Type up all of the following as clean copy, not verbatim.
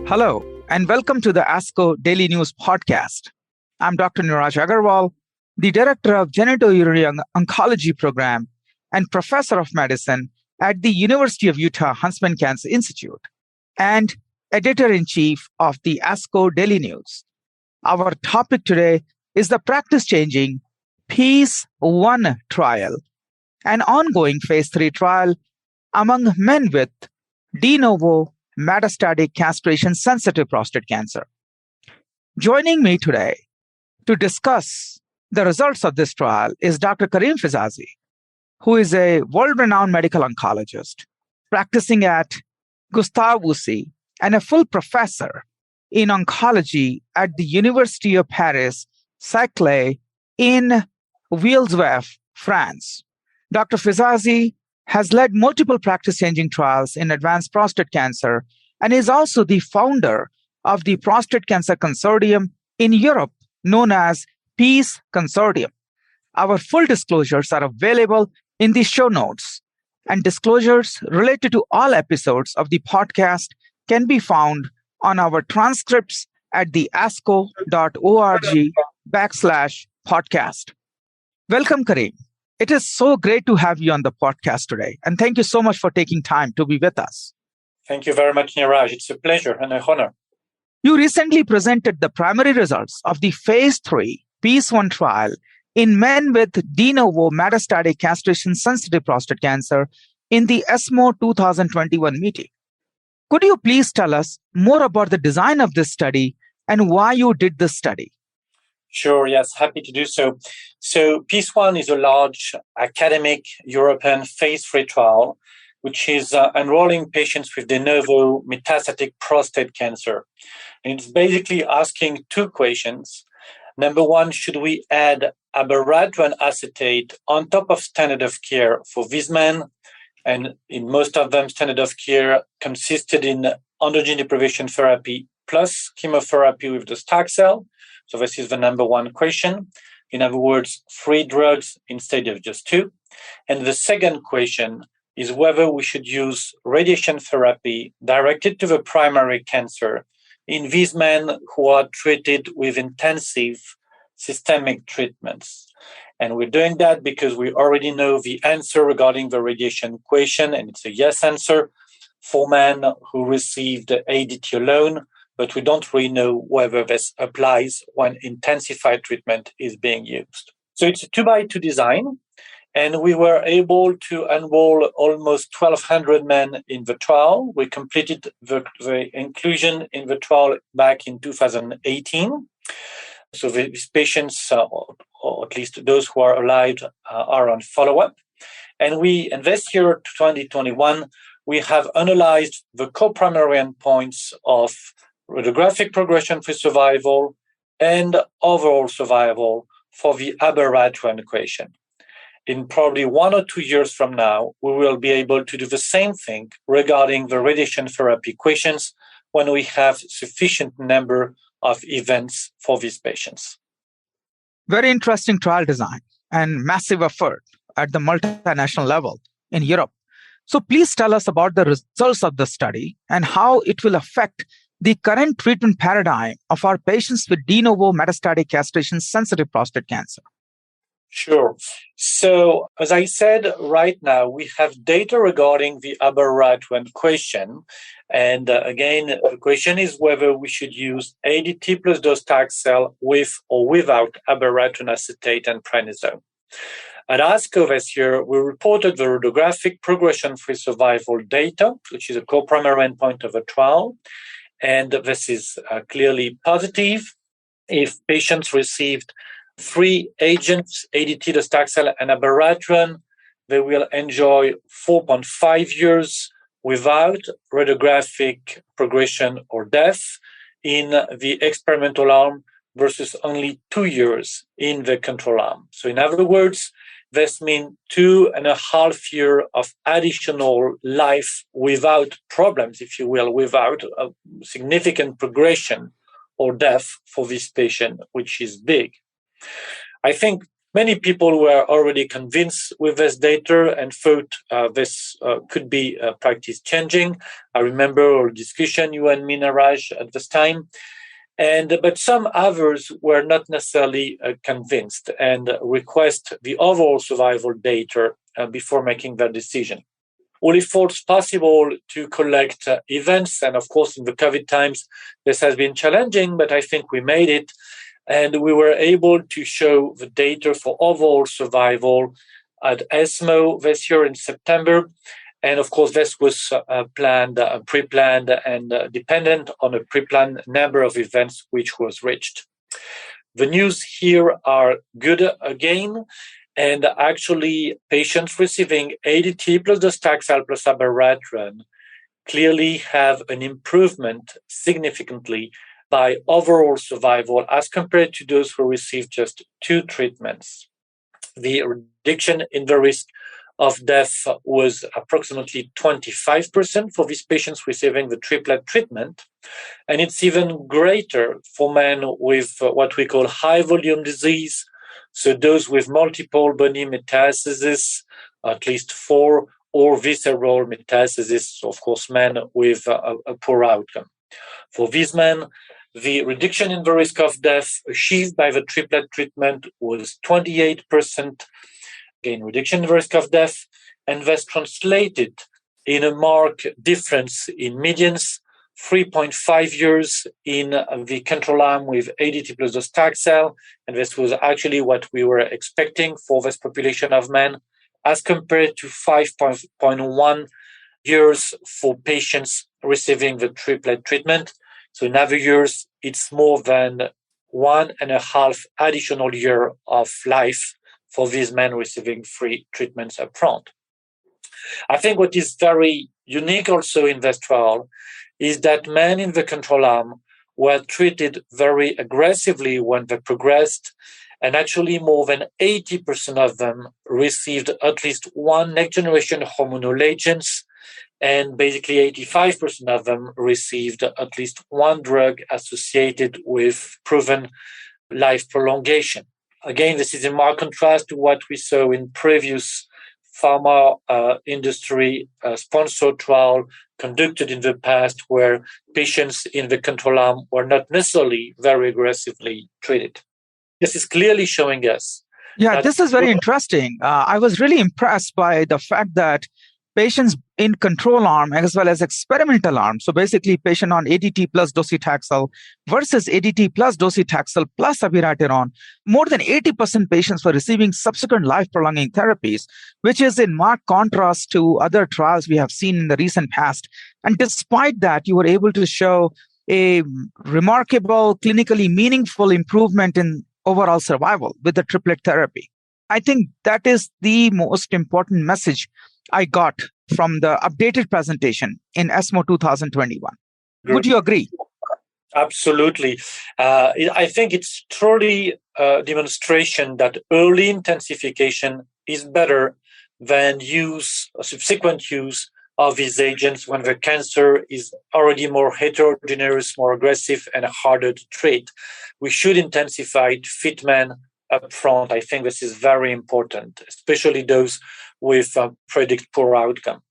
Hello, and welcome to the ASCO Daily News podcast. I'm Dr. Neeraj Agarwal, the Director of Genitourinary Oncology Program and Professor of Medicine at the University of Utah Huntsman Cancer Institute, and Editor-in-Chief of the ASCO Daily News. Our topic today is the practice-changing PEACE-1 trial, an ongoing phase 3 trial among men with de novo metastatic castration-sensitive prostate cancer. Joining me today to discuss the results of this trial is Dr. Karim Fizazi, who is a world-renowned medical oncologist practicing at Gustave Roussy and a full professor in oncology at the University of Paris-Saclay in Villejuif, France. Dr. Fizazi has led multiple practice-changing trials in advanced prostate cancer and is also the founder of the Prostate Cancer Consortium in Europe, known as PEACE Consortium. Our full disclosures are available in the show notes, and disclosures related to all episodes of the podcast can be found on our transcripts at the asco.org/podcast. Welcome, Karim. It is so great to have you on the podcast today, and thank you so much for taking time to be with us. Thank you very much, Neeraj. It's a pleasure and an honor. You recently presented the primary results of the phase 3 PEACE-1 trial in men with de novo metastatic castration-sensitive prostate cancer in the ESMO 2021 meeting. Could you please tell us more about the design of this study and why you did this study? Sure, yes, happy to do so. So PEACE-1 is a large academic European phase 3 trial, which is enrolling patients with de novo metastatic prostate cancer. And it's basically asking two questions. Number one, should we add abiraterone acetate on top of standard of care for these men? And in most of them, standard of care consisted in androgen deprivation therapy plus chemotherapy with the Taxol. So this is the number one question. In other words, 3 drugs instead of just 2. And the second question is whether we should use radiation therapy directed to the primary cancer in these men who are treated with intensive systemic treatments. And we're doing that because we already know the answer regarding the radiation question, and it's a yes answer for men who received ADT alone, but we don't really know whether this applies when intensified treatment is being used. So it's a 2x2 design, and we were able to enroll almost 1,200 men in the trial. We completed the inclusion in the trial back in 2018. So these patients, or at least those who are alive, are on follow-up. And this year, 2021, we have analyzed the co-primary endpoints of radiographic progression-free survival and overall survival for the abiraterone equation. In probably 1 or 2 years from now, we will be able to do the same thing regarding the radiation therapy equations when we have sufficient number of events for these patients. Very interesting trial design and massive effort at the multinational level in Europe. So please tell us about the results of the study and how it will affect the current treatment paradigm of our patients with de novo metastatic castration-sensitive prostate cancer. Sure. So, as I said, right now, we have data regarding the abiraterone question. And again, the question is whether we should use ADT plus docetaxel with or without abiraterone acetate and prednisone. At ASCO this year, we reported the radiographic progression-free survival data, which is a co-primary endpoint of a trial. And this is clearly positive. If patients received 3 agents, ADT, docetaxel, and abiraterone, they will enjoy 4.5 years without radiographic progression or death in the experimental arm versus only 2 years in the control arm. So in other words, this means 2.5 years of additional life without problems, if you will, without a significant progression or death for this patient, which is big. I think Many people were already convinced with this data and thought this could be practice changing. I remember our discussion, you and me, Neeraj, at this time. But some others were not necessarily convinced and request the overall survival data before making their decision. All efforts possible to collect events, and of course in the COVID times, this has been challenging, but I think we made it. And we were able to show the data for overall survival at ESMO this year in September. And of course, this was pre-planned, and dependent on a pre-planned number of events which was reached. The news here are good again. And actually, patients receiving ADT plus docetaxel plus abiraterone clearly have an improvement significantly by overall survival as compared to those who received just 2 treatments. The reduction in the risk of death was approximately 25% for these patients receiving the triplet treatment. And it's even greater for men with what we call high volume disease. So those with multiple bony metastases, at least 4, or visceral metastasis, of course, men with a poor outcome. For these men, the reduction in the risk of death achieved by the triplet treatment was 28%, again, reduction in the risk of death, and thus translated in a marked difference in medians, 3.5 years in the control arm with ADT plus docetaxel, and this was actually what we were expecting for this population of men, as compared to 5.1 years for patients receiving the triplet treatment. So in other years, it's more than 1.5 additional year of life for these men receiving 3 treatments upfront. I think what is very unique also in this trial is that men in the control arm were treated very aggressively when they progressed, and actually more than 80% of them received at least 1 next-generation hormonal agents, and basically 85% of them received at least 1 drug associated with proven life prolongation. Again, this is in marked contrast to what we saw in previous pharma industry sponsored trial conducted in the past, where patients in the control arm were not necessarily very aggressively treated. This is clearly showing us. Yeah, this is very interesting. I was really impressed by the fact that patients in control arm as well as experimental arm, so basically patient on ADT plus docetaxel versus ADT plus docetaxel plus abiraterone, more than 80% patients were receiving subsequent life-prolonging therapies, which is in marked contrast to other trials we have seen in the recent past. And despite that, you were able to show a remarkable, clinically meaningful improvement in overall survival with the triplet therapy. I think that is the most important message I got from the updated presentation in ESMO 2021. Would you agree? Absolutely. I think it's truly a demonstration that early intensification is better than subsequent use of these agents when the cancer is already more heterogeneous, more aggressive, and harder to treat. We should intensify fit men up front. I think this is very important, especially those with predict poor outcome.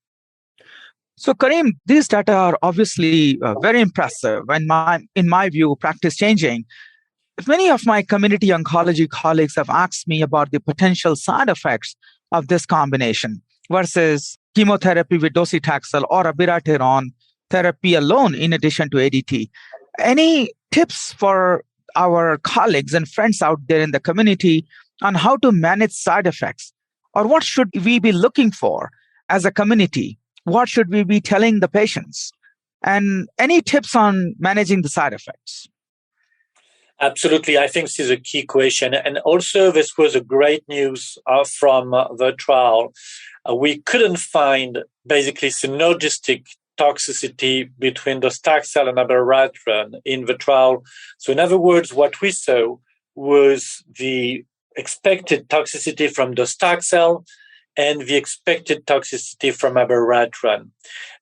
So, Karim, these data are obviously very impressive and, in my view, practice-changing. Many of my community oncology colleagues have asked me about the potential side effects of this combination versus chemotherapy with docetaxel or abiraterone therapy alone in addition to ADT. Any tips for our colleagues and friends out there in the community on how to manage side effects? Or what should we be looking for as a community? What should we be telling the patients? And any tips on managing the side effects? Absolutely. I think this is a key question. And also, this was a great news from the trial. We couldn't find basically synergistic toxicity between docetaxel and abiraterone in the trial. So in other words, what we saw was the expected toxicity from docetaxel and the expected toxicity from abiraterone,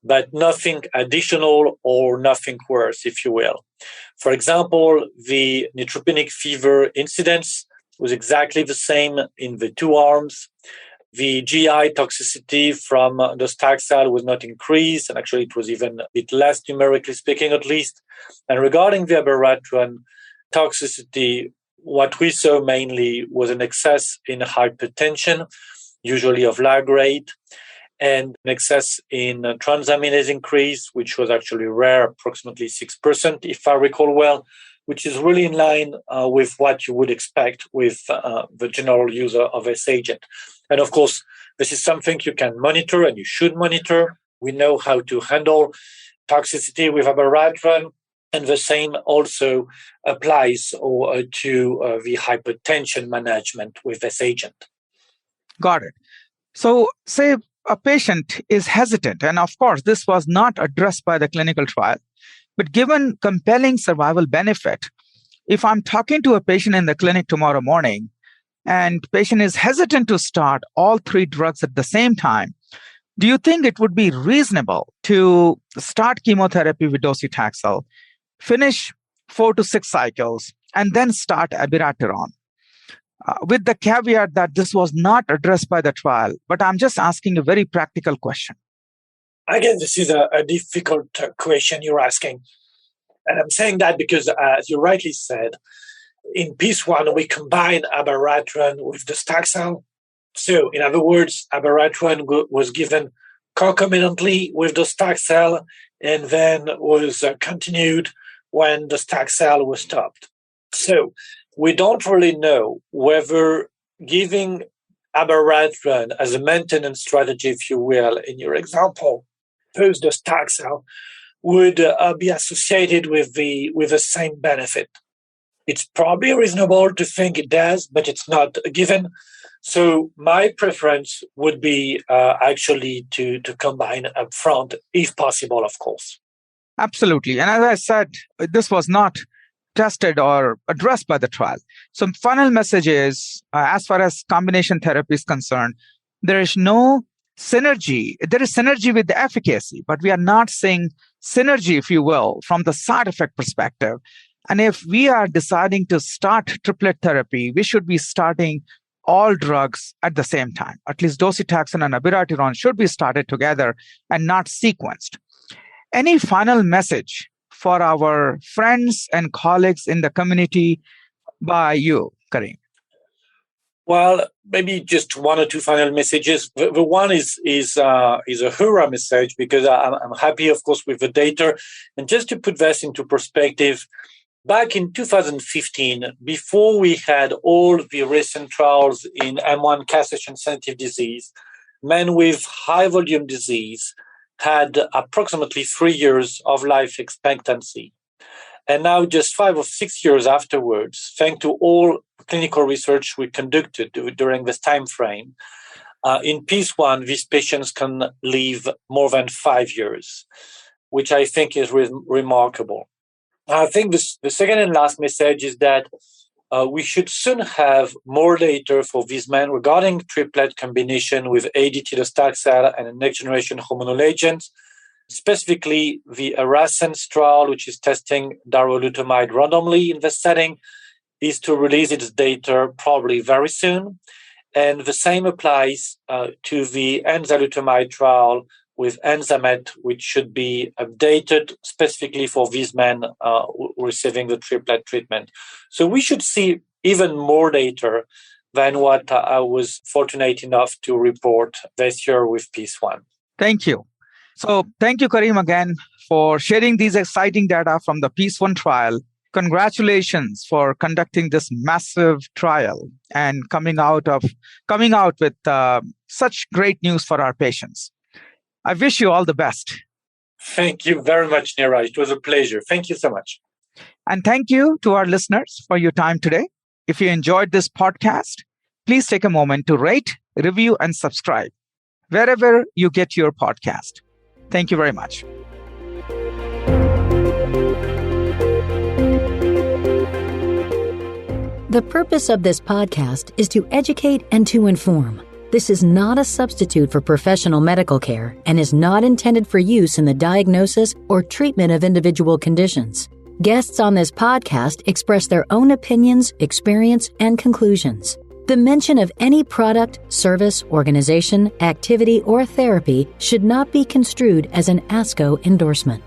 but nothing additional or nothing worse, if you will. For example, the neutropenic fever incidence was exactly the same in the two arms. The GI toxicity from docetaxel was not increased, and actually it was even a bit less, numerically speaking, at least. And regarding the abiraterone toxicity, what we saw mainly was an excess in hypertension, usually of low grade, and an excess in transaminase increase, which was actually rare, approximately 6%, if I recall well, which is really in line with what you would expect with the general user of this agent. And of course, this is something you can monitor and you should monitor. We know how to handle toxicity with abiraterone, and the same also applies to the hypertension management with this agent. Got it. So say a patient is hesitant, and of course, this was not addressed by the clinical trial, but given compelling survival benefit, if I'm talking to a patient in the clinic tomorrow morning, and patient is hesitant to start all three drugs at the same time, do you think it would be reasonable to start chemotherapy with docetaxel, finish 4 to 6 cycles, and then start abiraterone? With the caveat that this was not addressed by the trial, but I'm just asking a very practical question. Again, this is a difficult question you're asking. And I'm saying that because, as you rightly said, in PEACE-1, we combine abiraterone with docetaxel. So, in other words, abiraterone was given concomitantly with docetaxel and then was continued when docetaxel was stopped. So, we don't really know whether giving abiraterone as a maintenance strategy, if you will, in your example, post-docetaxel, would be associated with the same benefit. It's probably reasonable to think it does, but it's not a given. So my preference would be actually to combine upfront, if possible, of course. Absolutely. And as I said, this was not tested or addressed by the trial. So final message is, as far as combination therapy is concerned, there is no synergy. There is synergy with the efficacy, but we are not seeing synergy, if you will, from the side effect perspective. And if we are deciding to start triplet therapy, we should be starting all drugs at the same time. At least docetaxel and abiraterone should be started together and not sequenced. Any final message for our friends and colleagues in the community by you, Karim? Well, maybe just one or two final messages. The one is a hurrah message, because I'm happy, of course, with the data. And just to put this into perspective, back in 2015, before we had all the recent trials in M1 castration-sensitive disease, men with high volume disease had approximately 3 years of life expectancy. And now, just 5 or 6 years afterwards, thanks to all clinical research we conducted during this time frame, in PEACE-1, these patients can live more than 5 years, which I think is remarkable. I think the second and last message is that we should soon have more data for these men regarding triplet combination with ADT docetaxel and a next generation hormonal agents, specifically the Erascens trial, which is testing darolutamide randomly in this setting, is to release its data probably very soon. And the same applies to the enzalutamide trial with Enzamet, which should be updated specifically for these men receiving the triplet treatment. So we should see even more data than what I was fortunate enough to report this year with PEACE-1. Thank you. So thank you, Karim, again, for sharing these exciting data from the PEACE-1 trial. Congratulations for conducting this massive trial and coming out with such great news for our patients. I wish you all the best. Thank you very much, Neeraj. It was a pleasure. Thank you so much. And thank you to our listeners for your time today. If you enjoyed this podcast, please take a moment to rate, review, and subscribe wherever you get your podcast. Thank you very much. The purpose of this podcast is to educate and to inform. This is not a substitute for professional medical care and is not intended for use in the diagnosis or treatment of individual conditions. Guests on this podcast express their own opinions, experience, and conclusions. The mention of any product, service, organization, activity, or therapy should not be construed as an ASCO endorsement.